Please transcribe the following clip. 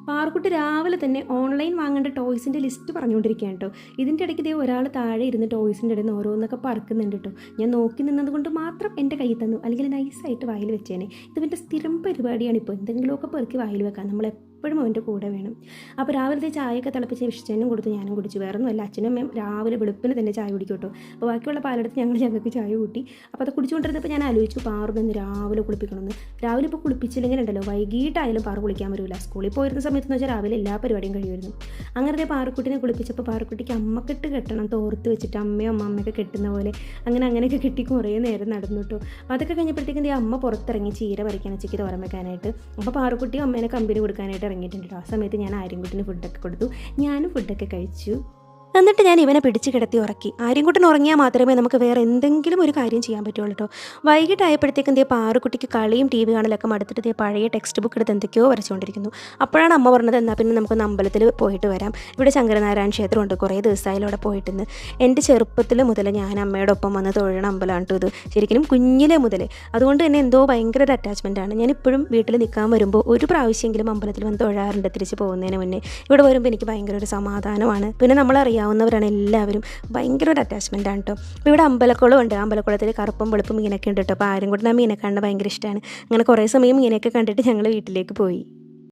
പാറുക്കുട്ടി രാവിലെ തന്നെ ഓൺലൈൻ വാങ്ങേണ്ട ടോയ്സിൻ്റെ ലിസ്റ്റ് പറഞ്ഞുകൊണ്ടിരിക്കുകയാണ് കേട്ടോ. ഇതിൻ്റെ ഇടയ്ക്ക് ഇതേ ഒരാൾ താഴെ ഇരുന്ന് ടോയ്സിൻ്റെ ഇടയിൽ നിന്ന് ഓരോന്നൊക്കെ പറക്കുന്നുണ്ട് കേട്ടോ. ഞാൻ നോക്കി നിന്നത് കൊണ്ട് മാത്രം എൻ്റെ കയ്യിൽ തന്നു, അല്ലെങ്കിൽ നൈസായിട്ട് വായിൽ വെച്ചേനെ. ഇതിൻ്റെ സ്ഥിരം പരിപാടിയാണ്. ഇപ്പോൾ എന്തെങ്കിലുമൊക്കെ പെറുക്കി വായിൽ വെക്കാൻ നമ്മൾ എപ്പോഴും അവൻ്റെ കൂടെ വേണം. അപ്പോൾ രാവിലത്തെ ചായയൊക്കെ തിളപ്പിച്ച് വിഷിച്ചനും കൊടുത്ത് ഞാനും കുടിച്ചു. വേറൊന്നുമല്ല, അച്ഛനും അമ്മയും രാവിലെ വെളുപ്പിന് തന്നെ ചായ കുടിക്കും കേട്ടോ. അപ്പോൾ ബാക്കിയുള്ള പാലെടുത്ത് ഞങ്ങൾക്ക് ചായ കൂട്ടി. അപ്പോൾ അത് കുടിച്ചുകൊണ്ടിരുന്നപ്പോൾ ഞാൻ ആലോചിച്ചു പാറുന്ന് രാവിലെ കുളിപ്പിക്കണമെന്ന്. രാവിലെ ഇപ്പോൾ കുളിപ്പിച്ചില്ലെങ്കിൽ ഉണ്ടല്ലോ വൈകിട്ടായാലും പാറു കുളിക്കാൻ വരില്ല. സ്കൂളിൽ പോയിരുന്ന സമയത്തെന്ന് വെച്ചാൽ രാവിലെ എല്ലാ പരിപാടിയും കഴിയുമായിരുന്നു. അങ്ങനെ പാറുക്കുട്ടിനെ കുളിപ്പിച്ചപ്പോൾ പാറുക്കുട്ടിക്ക് അമ്മക്കെട്ട് കെട്ടണം, തോർത്ത് വെച്ചിട്ട് അമ്മയോ അമ്മയൊക്കെ കെട്ടുന്ന പോലെ അങ്ങനെയൊക്കെ കെട്ടി കുറേ നേരം നടന്നു കേട്ടോ. അപ്പോൾ അതൊക്കെ കഴിഞ്ഞപ്പോഴത്തേക്കും അമ്മ പുറത്തിറങ്ങി ചീര പറിക്കാൻ ഉച്ചയ്ക്ക് തോരൻ വെക്കാനായിട്ട്. അപ്പോൾ പാറുക്കുട്ടിയും അമ്മേനെ കമ്പനി കൊടുക്കാനായിട്ട് ഇറങ്ങിയിട്ടുണ്ട്. ആ സമയത്ത് ഞാൻ ആര്യൻകുട്ടിന് ഫുഡൊക്കെ കൊടുത്തു. ഞാനും ഫുഡൊക്കെ കഴിച്ചു. എന്നിട്ട് ഞാൻ ഇവനെ പിടിച്ച് കിടത്തി ഉറക്കി. ആര്യൻകുട്ടൻ ഉറങ്ങിയാൽ മാത്രമേ നമുക്ക് വേറെ എന്തെങ്കിലും ഒരു കാര്യം ചെയ്യാൻ പറ്റുള്ളൂ കേട്ടോ. വൈകിട്ടായപ്പോഴത്തേക്കും പാറുക്കുട്ടിക്ക് കളിയും ടി വി കാണലൊക്കെ മടുത്തിട്ട് പഴയ ടെക്സ്റ്റ് ബുക്ക് എടുത്ത് എന്തൊക്കെയോ വരച്ചുകൊണ്ടിരിക്കുന്നു. അപ്പോഴാണ് അമ്മ പറഞ്ഞത്, എന്നാൽ പിന്നെ നമുക്കൊന്ന് അമ്പലത്തിൽ പോയിട്ട് വരാം, ഇവിടെ ശങ്കരനാരായണ ക്ഷേത്രമുണ്ട്, കുറേ ദിവസമായാലും അവിടെ പോയിട്ടുണ്ട്. എൻ്റെ ചെറുപ്പത്തിൽ മുതൽ ഞാൻ അമ്മയുടെ ഒപ്പം വന്ന് തൊഴണ അമ്പലമാണ് കേട്ടോ ഇത്, ശരിക്കും കുഞ്ഞിലെ മുതൽ. അതുകൊണ്ട് തന്നെ എന്തോ ഭയങ്കര ഒരു അറ്റാച്ച്മെൻറ്റാണ്. ഞാനിപ്പോഴും വീട്ടിൽ നിൽക്കാൻ വരുമ്പോൾ ഒരു പ്രാവശ്യമെങ്കിലും അമ്പലത്തിൽ വന്ന് തൊഴാറുണ്ട് തിരിച്ച് പോകുന്നതിന് മുന്നേ. ഇവിടെ വരുമ്പോൾ എനിക്ക് ഭയങ്കര ഒരു സമാധാനമാണ്. പിന്നെ നമ്മളറിയാവുന്നവരാണ് എല്ലാവരും, ഭയങ്കര ഒരു അറ്റാച്ച്മെൻറ്റാണ് കേട്ടോ. അപ്പോൾ ഇവിടെ അമ്പലക്കുളം ഉണ്ട്. അമ്പലക്കുളത്തിൽ കറുപ്പും വെളുപ്പും മീനൊക്കെ ഉണ്ട് കേട്ടോ. അപ്പോൾ ആര്യൻകുട്ടൻ ആ മീനെ കാണാൻ ഭയങ്കര ഇഷ്ടമാണ്. അങ്ങനെ കുറേ സമയം മീനൊക്കെ കണ്ടിട്ട് ഞങ്ങൾ വീട്ടിലേക്ക് പോയി.